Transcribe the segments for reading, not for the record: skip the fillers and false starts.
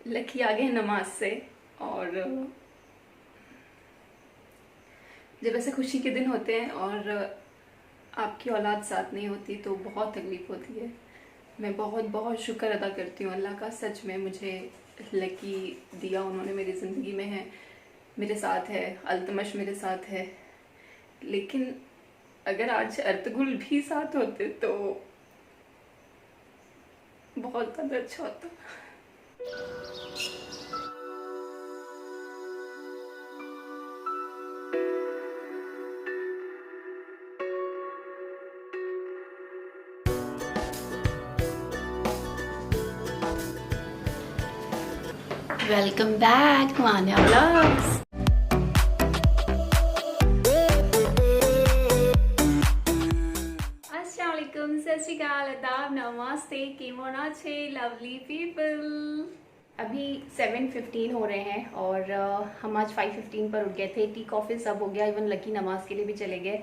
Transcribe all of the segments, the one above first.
Lucky आ गए नमाज से। और जब ऐसे खुशी के दिन होते हैं और आपकी औलाद साथ नहीं होती तो बहुत तकलीफ होती है। मैं बहुत बहुत शुक्र अदा करती हूँ अल्लाह का, सच में मुझे लकी दिया उन्होंने मेरी ज़िंदगी में है, मेरे साथ है, अल्तमश मेरे साथ है। लेकिन अगर आज अर्तुगरुल भी साथ होते तो बहुत ज़्यादा अच्छा होता। वेलकम बैक मान्या व्लॉग्स। अस्सलाम वालेकुम, सत श्री अकाल, आदाब, नमस्ते, केमोना छे लवली पीपल। अभी 7:15 हो रहे हैं और हम आज 5:15 पर उठ गए थे। टी कॉफ़ी सब हो गया, इवन लकी नमाज के लिए भी चले गए।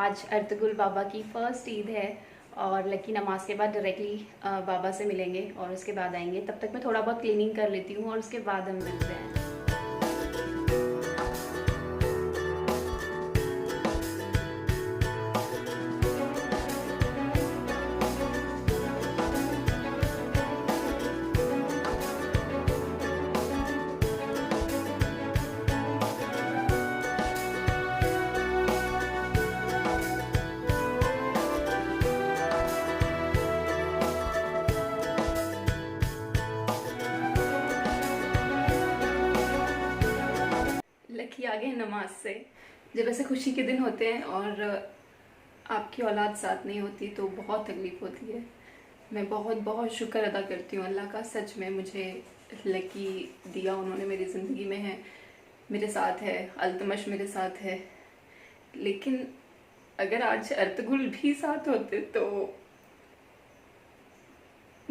आज अर्तुगरुल बाबा की फर्स्ट ईद है और लकी नमाज के बाद डायरेक्टली बाबा से मिलेंगे और उसके बाद आएंगे। तब तक मैं थोड़ा बहुत क्लीनिंग कर लेती हूँ और उसके बाद हम मिलते हैं। लकी आ गए नमाज से। जब ऐसे खुशी के दिन होते हैं और आपकी औलाद साथ नहीं होती तो बहुत तकलीफ होती है। मैं बहुत बहुत शुक्र अदा करती हूँ अल्लाह का, सच में मुझे लकी दिया उन्होंने मेरी ज़िंदगी में है, मेरे साथ है, अल्तमश मेरे साथ है। लेकिन अगर आज अर्तुगरुल भी साथ होते तो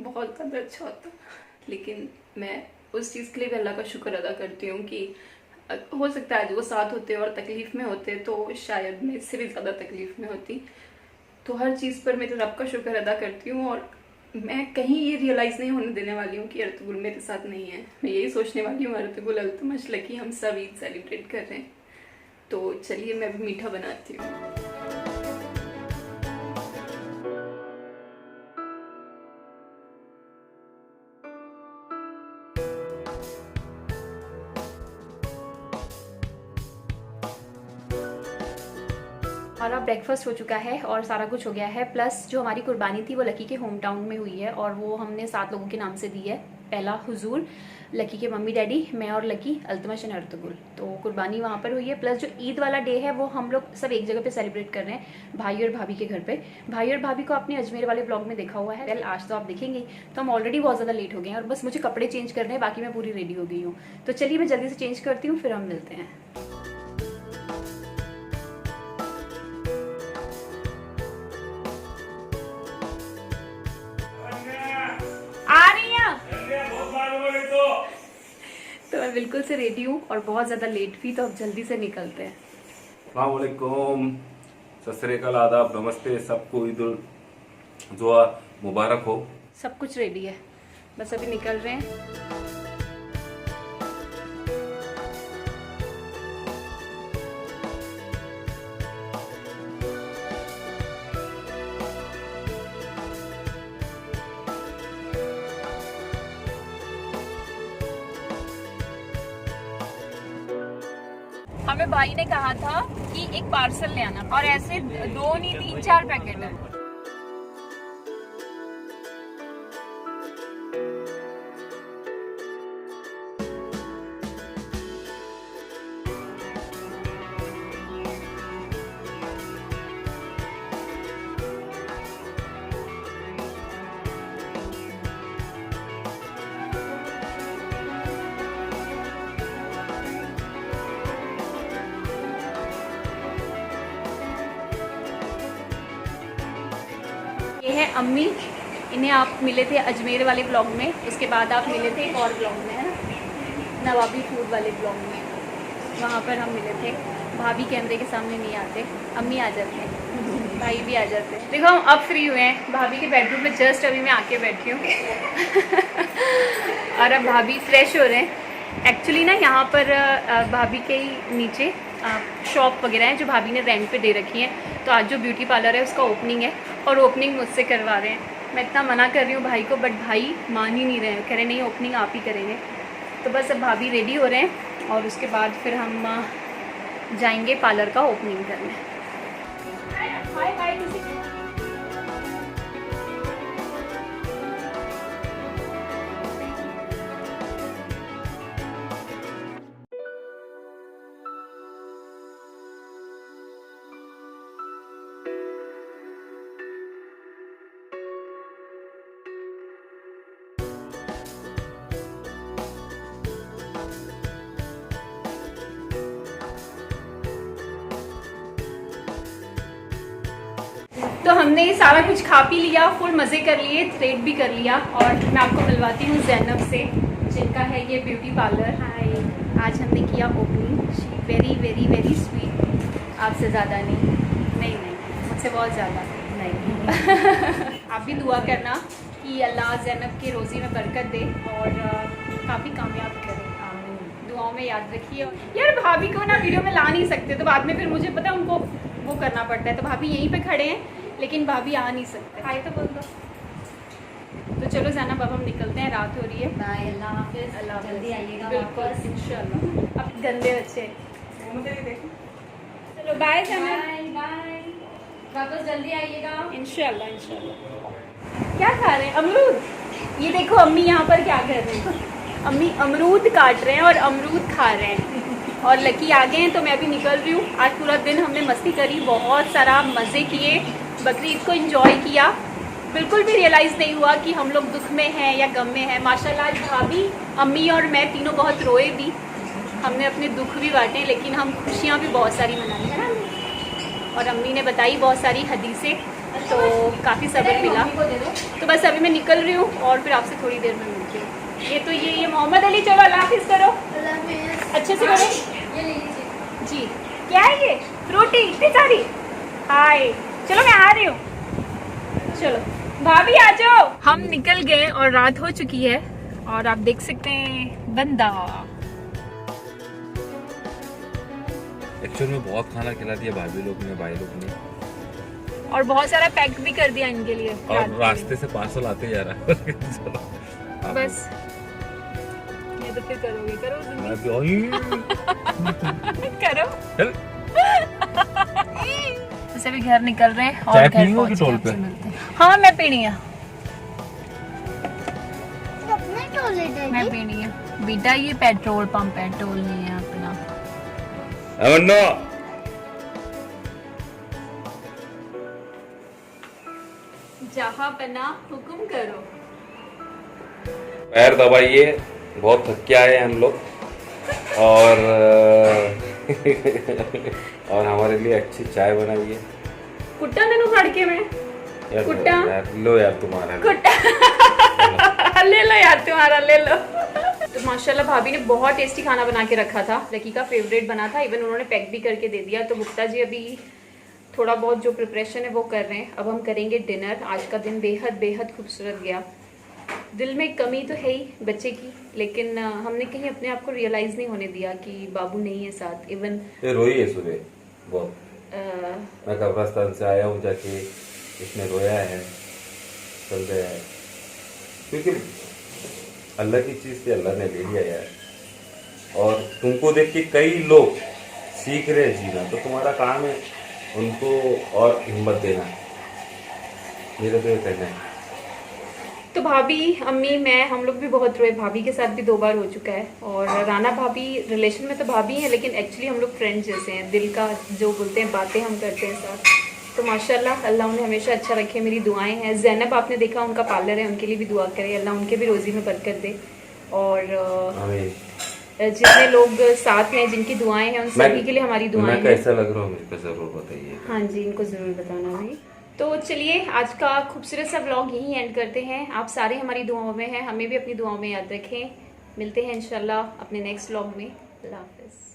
बहुत ज़्यादा अच्छा होता। लेकिन मैं उस चीज़ के लिए भी अल्लाह का शुक्र अदा करती हूँ कि हो सकता है आज वो साथ होते और तकलीफ़ में होते तो शायद मैं इससे भी ज़्यादा तकलीफ़ में होती। तो हर चीज़ पर मेरे रब का शुक्र अदा करती हूँ और मैं कहीं ये रियलाइज़ नहीं होने देने वाली हूँ कि अर्तुगरुल मेरे साथ नहीं है। मैं यही सोचने वाली हूँ अर्तुगरुल, अल्तमश, लकी हम सब ईद सेलिब्रेट कर रहे हैं। तो चलिए मैं भी मीठा बनाती हूँ। हमारा ब्रेकफास्ट हो चुका है और सारा कुछ हो गया है। प्लस जो हमारी कुर्बानी थी वो लकी के होम टाउन में हुई है और वो हमने 7 लोगों के नाम से दी है। पहला हुजूर, लकी के मम्मी डैडी, मैं और लकी, अल्तमश एंड अर्तुगरुल। तो कुर्बानी वहाँ पर हुई है। प्लस जो ईद वाला डे है वो हम लोग सब एक जगह पे सेलिब्रेट कर रहे हैं, भाई और भाभी के घर पे। भाई और भाभी को आपने अजमेर वाले ब्लॉग में देखा हुआ है। वेल आज तो आप देखेंगे। तो हम ऑलरेडी बहुत ज़्यादा लेट हो गए हैं और बस मुझे कपड़े चेंज करने हैं, बाकी मैं पूरी रेडी हो गई हूँ। तो चलिए मैं जल्दी से चेंज करती हूँ, फिर हम मिलते हैं। तो मैं बिल्कुल से रेडी हूँ और बहुत ज़्यादा लेट भी, तो अब जल्दी से निकलते हैं। अस्सलाम वालेकुम, सत श्री अकाल, आदाब, नमस्ते। सबको ईद उल जुहा मुबारक हो। सब कुछ रेडी है, बस अभी निकल रहे हैं। हमें भाई ने कहा था कि एक पार्सल ले आना और ऐसे 2 नहीं 3-4 पैकेट है। ये है अम्मी, इन्हें आप मिले थे अजमेर वाले ब्लॉग में, उसके बाद आप मिले थे एक और ब्लॉग में, है ना, नवाबी फूड वाले ब्लॉग में, वहाँ पर हम मिले थे। भाभी कैमरे के सामने नहीं आते, अम्मी आ जाते हैं, भाई भी आ जाते हैं। देखो हम अब फ्री हुए हैं, भाभी के बेडरूम में जस्ट अभी मैं आके बैठी हूँ। और अब भाभी फ्रेश हो रहे हैं। एक्चुअली ना यहाँ पर भाभी के ही नीचे शॉप वगैरह है जो भाभी ने रेंट पे दे रखी है। तो आज जो ब्यूटी पार्लर है उसका ओपनिंग है और ओपनिंग मुझसे करवा रहे हैं। मैं इतना मना कर रही हूँ भाई को, बट भाई मान ही नहीं रहे हैं, कह रहे नहीं ओपनिंग आप ही करेंगे। तो बस अब भाभी रेडी हो रहे हैं और उसके बाद फिर हम जाएंगे पार्लर का ओपनिंग करने। हाय हाय तो हमने सारा कुछ खा पी लिया, फुल मज़े कर लिए, थ्रेड भी कर लिया। और मैं आपको मिलवाती हूँ जैनब से, जिनका है ये ब्यूटी पार्लर। हाय, आज हमने किया opening. She very very very sweet. आपसे ज़्यादा नहीं, मुझसे बहुत ज़्यादा नहीं। आप भी दुआ करना कि अल्लाह जैनब के रोज़ी में बरकत दे और काफ़ी कामयाब करे। दुआओं में याद रखिए। यार भाभी को ना वीडियो में ला नहीं सकते, तो बाद में फिर मुझे पता है उनको वो करना पड़ता है। तो भाभी यहीं पे खड़े हैं लेकिन भाभी आ नहीं सकते। आए तो बोल दो। तो चलो ज़ैनब अब हम निकलते हैं, रात हो रही है। बाय, अल्लाह हाफिज़। अल्लाह जल्दी आइएगा बिल्कुल वापस इंशाल्लाह। अब गंदे बच्चे चलो बाय ज़ैनब। बाय बाय, वापस जल्दी आइएगा। इंशाल्लाह इंशाल्लाह। क्या खा रहे हैं? अमरूद। ये देखो अम्मी यहाँ पर क्या कर रहे हैं। अम्मी अमरूद काट रहे हैं और अमरूद खा रहे हैं। और लकी आ गए हैं तो मैं भी निकल रही हूँ। आज पूरा दिन हमने मस्ती करी, बहुत सारा मज़े किए, बकरीद को एंजॉय किया। बिल्कुल भी रियलाइज़ नहीं हुआ कि हम लोग दुख में हैं या गम में हैं। माशाल्लाह आज भाभी, अम्मी और मैं तीनों बहुत रोए भी। हमने अपने दुख भी बांटे लेकिन हम खुशियाँ भी बहुत सारी मनाई है ना। और अम्मी ने बताई बहुत सारी हदीसें, तो काफ़ी सबक मिला। तो बस अभी मैं निकल रही हूँ और फिर आपसे थोड़ी देर में मिलती हूँ। ये मोहम्मद अली, चलो अल्लाह हाफिज़ करो, अच्छे से करो। ये ले लीजिए जी क्या है ये? फ्रूटी इतनी सारी। हाय, चलो मैं आ रही हूँ। चलो भाभी आ जाओ। हम निकल गए और रात हो चुकी है और आप देख सकते हैं बंदा। एक्चुअल में बहुत खाना खिला दिया भाभी लोग ने, भाई लोग ने, और बहुत सारा पैक भी कर दिया इनके लिए। और रास्ते से पार्सल आते जा रहा है। चलो बस ये तो फिर करोगे, करो मैं भी करो। चल। वैसे भी घर निकल रहे हैं और चाय घर पीनी होगी पहुंच के टोल आपसे पे? मिलते हैं। हाँ मैं पीनी है, मैं पीनी है। बेटा ये पेट्रोल पंप है, टोल नहीं है अपना। अमन्नो जहाँ बना हुक्म करो। पैर दबाइए, बहुत थक के आए हम लोग। और और हमारे लिए अच्छी चाय बनाइए। कुट्टा देनो खड़के में। यार कुट्टा? यार, लो यार तुम्हारा। कुट्टा ले लो यार तुम्हारा, ले लो। तो माशाल्लाह भाभी ने बहुत टेस्टी खाना बना के रखा था, लकी का फेवरेट बना था। इवन उन्होंने पैक भी करके दे दिया। तो गुप्ता जी अभी थोड़ा बहुत जो प्रिपरेशन है वो कर रहे हैं। अब हम करेंगे डिनर। आज का दिन बेहद बेहद खूबसूरत गया। दिल में कमी तो है ही बच्चे की, लेकिन हमने कहीं अपने आप को रियलाइज नहीं होने दिया कि बाबू नहीं है साथ। इवन ये रोई है सुबह बहुत। मैं कब्रस्तान से आया हूँ जाके, इसने रोया है, चल गया है, क्योंकि अल्लाह की चीज थी, अल्लाह ने ले लिया यार। और तुमको देख के कई लोग सीख रहे हैं जीना, तो तुम्हारा काम है उनको और हिम्मत देना। मेरा तो ये कहना है। तो भाभी, अम्मी, मैं, हम लोग भी बहुत रोए। भाभी के साथ भी 2 बार हो चुका है। और राना भाभी रिलेशन में तो भाभी हैं, लेकिन एक्चुअली हम लोग फ्रेंड्स जैसे हैं। दिल का जो बोलते हैं बातें हम करते हैं साथ। तो माशाल्लाह अल्लाह उन्हें हमेशा अच्छा रखे, मेरी दुआएं हैं। जैनब आपने देखा उनका पार्लर है, उनके लिए भी दुआ करें, अल्लाह उनके भी रोज़ी में बरकत दे। और जितने लोग साथ हैं, जिनकी दुआएं हैं, उन सभी के लिए हमारी दुआएं हैं। कैसा लग रहा हूँ मुझको जरूर बताइए। हाँ जी, इनको ज़रूर बताना भाई। तो चलिए आज का खूबसूरत सा व्लॉग यहीं एंड करते हैं। आप सारे हमारी दुआओं में हैं, हमें भी अपनी दुआओं में याद रखें। मिलते हैं इंशाल्लाह अपने नेक्स्ट व्लॉग में। अल्लाह हाफ़िज़।